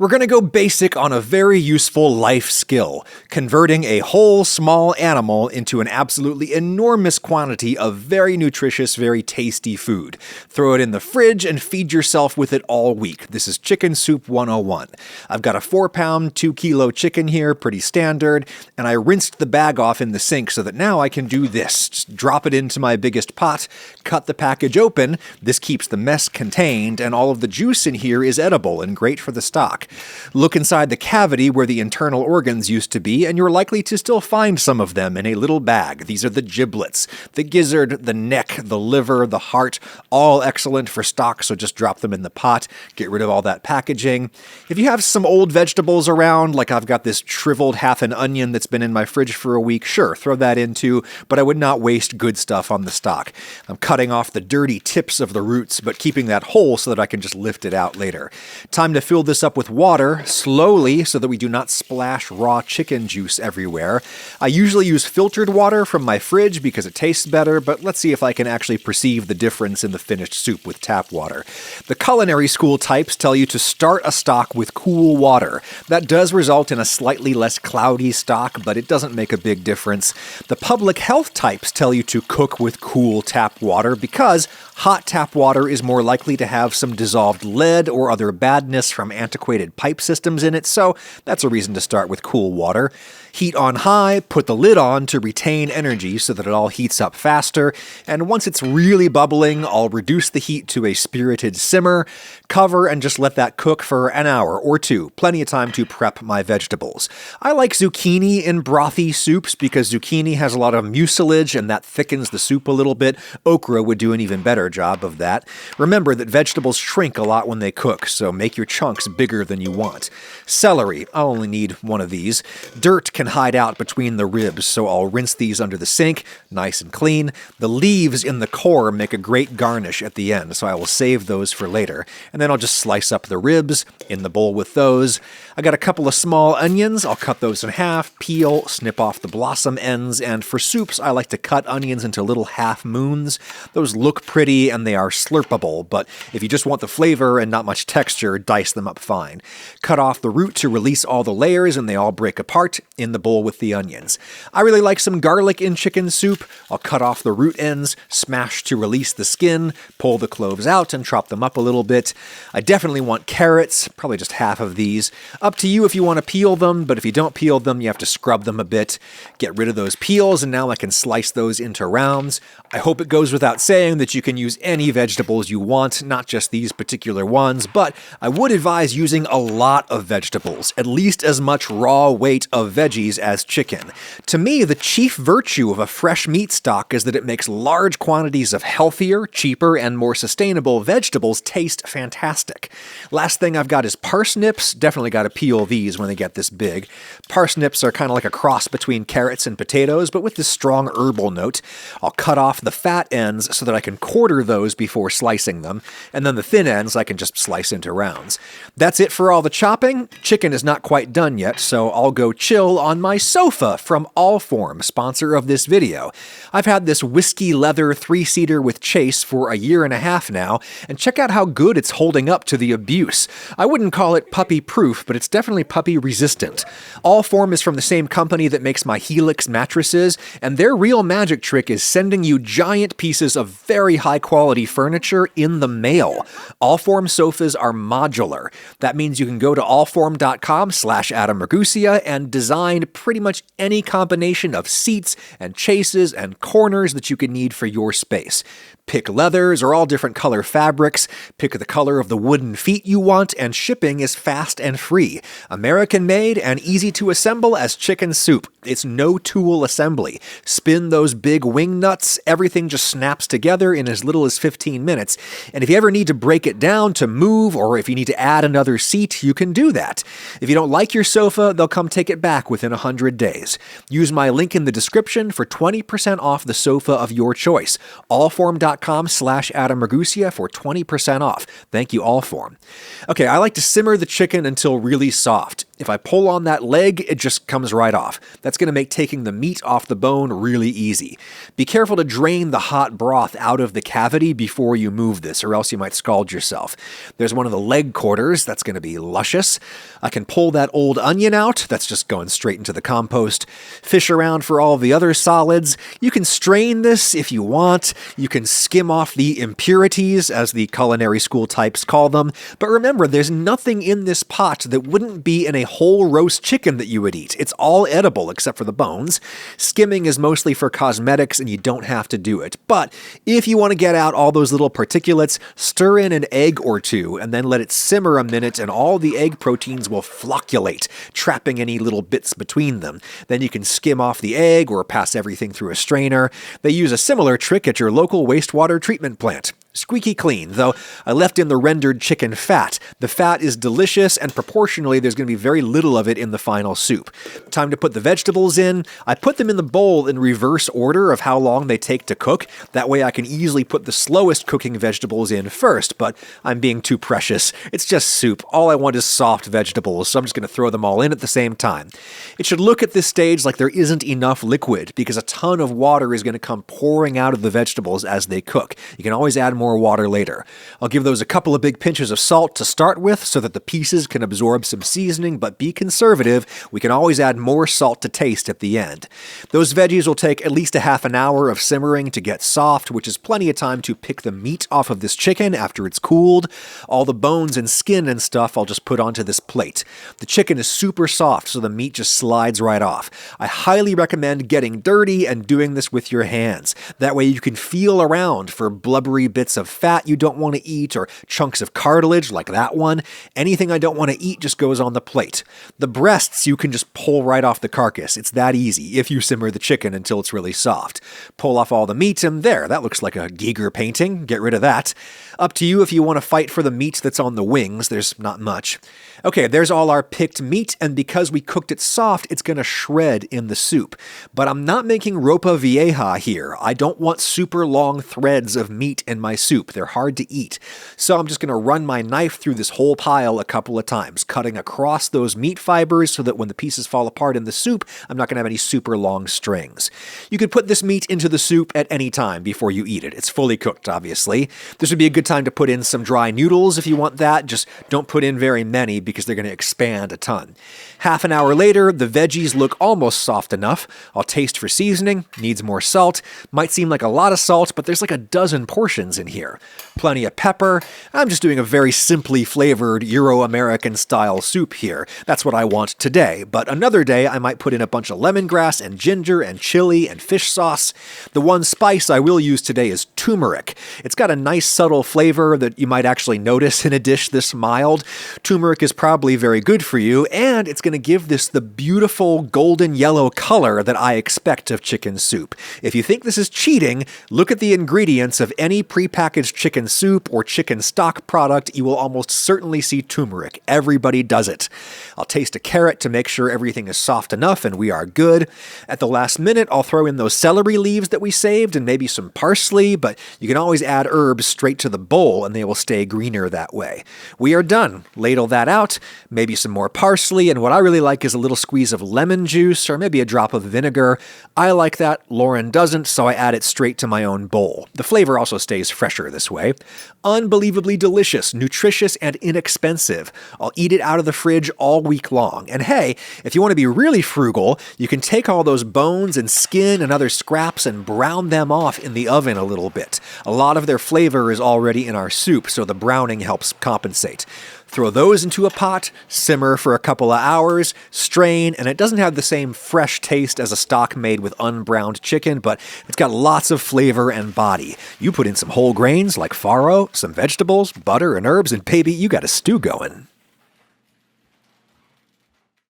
We're going to go basic on a very useful life skill, converting a whole small animal into an absolutely enormous quantity of very nutritious, very tasty food. Throw it in the fridge and feed yourself with it all week. This is Chicken Soup 101. I've got a 4-pound, 2-kilo chicken here, pretty standard, and I rinsed the bag off in the sink so that now I can do this. Just drop it into my biggest pot, cut the package open. This keeps the mess contained, and all of the juice in here is edible and great for the stock. Look inside the cavity where the internal organs used to be, and you're likely to still find some of them in a little bag. These are the giblets, the gizzard, the neck, the liver, the heart, all excellent for stock, so just drop them in the pot, get rid of all that packaging. If you have some old vegetables around, like I've got this shriveled half an onion that's been in my fridge for a week, sure, throw that in too, but I would not waste good stuff on the stock. I'm cutting off the dirty tips of the roots, but keeping that whole so that I can just lift it out later. Time to fill this up with water, slowly, so that we do not splash raw chicken juice everywhere. I usually use filtered water from my fridge because it tastes better, but let's see if I can actually perceive the difference in the finished soup with tap water. The culinary school types tell you to start a stock with cool water. That does result in a slightly less cloudy stock, but it doesn't make a big difference. The public health types tell you to cook with cool tap water because hot tap water is more likely to have some dissolved lead or other badness from antiquated pipe systems in it, so that's a reason to start with cool water. Heat on high, put the lid on to retain energy so that it all heats up faster, and once it's really bubbling, I'll reduce the heat to a spirited simmer, cover, and just let that cook for an hour or two. Plenty of time to prep my vegetables. I like zucchini in brothy soups because zucchini has a lot of mucilage and that thickens the soup a little bit. Okra would do an even better job of that. Remember that vegetables shrink a lot when they cook, so make your chunks bigger than you want. Celery, I'll only need one of these. Dirt can hide out between the ribs, so I'll rinse these under the sink, nice and clean. The leaves in the core make a great garnish at the end, so I will save those for later. And then I'll just slice up the ribs in the bowl with those. I got a couple of small onions. I'll cut those in half, peel, snip off the blossom ends, and for soups, I like to cut onions into little half moons. Those look pretty and they are slurpable, but if you just want the flavor and not much texture, dice them up fine. Cut off the root to release all the layers and they all break apart in the bowl with the onions. I really like some garlic in chicken soup. I'll cut off the root ends, smash to release the skin, pull the cloves out and chop them up a little bit. I definitely want carrots, probably just half of these. Up to you if you want to peel them, but if you don't peel them, you have to scrub them a bit. Get rid of those peels, and now I can slice those into rounds. I hope it goes without saying that you can use any vegetables you want, not just these particular ones, but I would advise using a lot of vegetables, at least as much raw weight of veggies as chicken. To me, the chief virtue of a fresh meat stock is that it makes large quantities of healthier, cheaper, and more sustainable vegetables taste fantastic. Last thing I've got is parsnips. Definitely got to peel these when they get this big. Parsnips are kind of like a cross between carrots and potatoes, but with this strong herbal note. I'll cut off the fat ends so that I can quarter those before slicing them, and then the thin ends I can just slice into rounds. That's it for all the chopping. Chicken is not quite done yet, so I'll go chill on my sofa from Allform, sponsor of this video. I've had this whiskey leather 3-seater with Chase for a year and a half now, and check out how good it's holding up to the abuse. I wouldn't call it puppy-proof, but it's definitely puppy-resistant. Allform is from the same company that makes my Helix mattresses, and their real magic trick is sending you giant pieces of very high-quality furniture in the mail. Allform sofas are modular. That means you can go to allform.com/Adam Ragusia and design pretty much any combination of seats and chases and corners that you could need for your space. Pick leathers or all different color fabrics, pick the color of the wooden feet you want, and shipping is fast and free. American-made and easy to assemble as chicken soup. It's no-tool assembly. Spin those big wing nuts, everything just snaps together in as little as 15 minutes. And if you ever need to break it down to move, or if you need to add another seat, you can do that. If you don't like your sofa, they'll come take it back within 100 days. Use my link in the description for 20% off the sofa of your choice. Allform.com/Adam Ragusia for 20% off. Thank you, Allform. Okay, I like to simmer the chicken until really soft. If I pull on that leg, it just comes right off. That's going to make taking the meat off the bone really easy. Be careful to drain the hot broth out of the cavity before you move this, or else you might scald yourself. There's one of the leg quarters. That's going to be luscious. I can pull that old onion out. That's just going straight into the compost. Fish around for all of the other solids. You can strain this if you want. You can skim off the impurities, as the culinary school types call them. But remember, there's nothing in this pot that wouldn't be in a whole roast chicken that you would eat. It's all edible except for the bones. Skimming is mostly for cosmetics and you don't have to do it. But if you want to get out all those little particulates, stir in an egg or two and then let it simmer a minute and all the egg proteins will flocculate, trapping any little bits between them. Then you can skim off the egg or pass everything through a strainer. They use a similar trick at your local wastewater treatment plant. Squeaky clean, though I left in the rendered chicken fat. The fat is delicious, and proportionally there's going to be very little of it in the final soup. Time to put the vegetables in. I put them in the bowl in reverse order of how long they take to cook. That way I can easily put the slowest cooking vegetables in first, but I'm being too precious. It's just soup. All I want is soft vegetables, so I'm just going to throw them all in at the same time. It should look at this stage like there isn't enough liquid, because a ton of water is going to come pouring out of the vegetables as they cook. You can always add more water later. I'll give those a couple of big pinches of salt to start with so that the pieces can absorb some seasoning, but be conservative. We can always add more salt to taste at the end. Those veggies will take at least a half an hour of simmering to get soft, which is plenty of time to pick the meat off of this chicken after it's cooled. All the bones and skin and stuff I'll just put onto this plate. The chicken is super soft, so the meat just slides right off. I highly recommend getting dirty and doing this with your hands. That way you can feel around for blubbery bits of fat you don't want to eat or chunks of cartilage like that one. Anything I don't want to eat just goes on the plate. The breasts you can just pull right off the carcass. It's that easy if you simmer the chicken until it's really soft. Pull off all the meat and there, that looks like a Giger painting. Get rid of that. Up to you if you want to fight for the meat that's on the wings. There's not much. Okay, there's all our picked meat, and because we cooked it soft, it's going to shred in the soup. But I'm not making ropa vieja here. I don't want super long threads of meat in my soup. They're hard to eat. So I'm just going to run my knife through this whole pile a couple of times, cutting across those meat fibers so that when the pieces fall apart in the soup, I'm not going to have any super long strings. You could put this meat into the soup at any time before you eat it. It's fully cooked, obviously. This would be a good time to put in some dry noodles if you want that. Just don't put in very many because they're going to expand a ton. Half an hour later, the veggies look almost soft enough. I'll taste for seasoning. Needs more salt. Might seem like a lot of salt, but there's like a dozen portions in here. Plenty of pepper. I'm just doing a very simply flavored Euro-American style soup here. That's what I want today, but another day I might put in a bunch of lemongrass and ginger and chili and fish sauce. The one spice I will use today is turmeric. It's got a nice subtle flavor that you might actually notice in a dish this mild. Turmeric is probably very good for you, and it's going to give this the beautiful golden yellow color that I expect of chicken soup. If you think this is cheating, look at the ingredients of any prepackaged chicken soup or chicken stock product. You will almost certainly see turmeric. Everybody does it. I'll taste a carrot to make sure everything is soft enough and we are good. At the last minute, I'll throw in those celery leaves that we saved and maybe some parsley, but you can always add herbs straight to the bowl and they will stay greener that way. We are done. Ladle that out, maybe some more parsley, and what I really like is a little squeeze of lemon juice or maybe a drop of vinegar. I like that. Lauren doesn't, so I add it straight to my own bowl. The flavor also stays fresher this way. Unbelievably delicious, nutritious, and inexpensive. I'll eat it out of the fridge all week long. And hey, if you want to be really frugal, you can take all those bones and skin and other scraps and brown them off in the oven a little bit. A lot of their flavor is already in our soup, so the browning helps compensate. Throw those into a pot, simmer for a couple of hours, strain, and it doesn't have the same fresh taste as a stock made with unbrowned chicken, but it's got lots of flavor and body. You put in some whole grains like farro, some vegetables, butter, and herbs, and baby, you got a stew going.